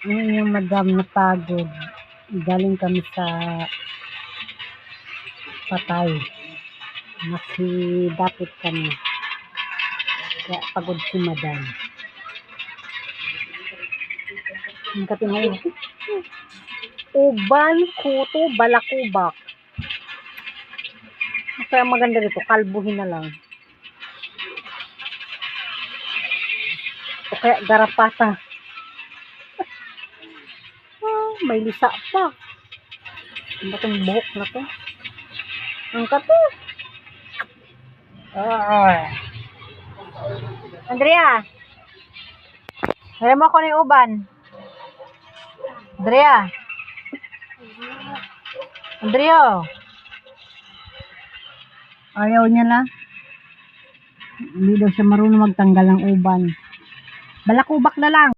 Yung madam na pagod. Galing kami sa patay. Dapit kami. Kaya pagod si madam. Ang katinay. Uban, kuto, balakubak. Kaya maganda dito, kalbuhin na lang. O kaya garapata. May lisa pa. Ano ba itong buhok na to? Ang kato. Andrea. Alam mo ako ni uban. Andrea. Andrea. Ayaw niya na. Hindi daw siya marunong magtanggal ng uban. Balakubak na lang.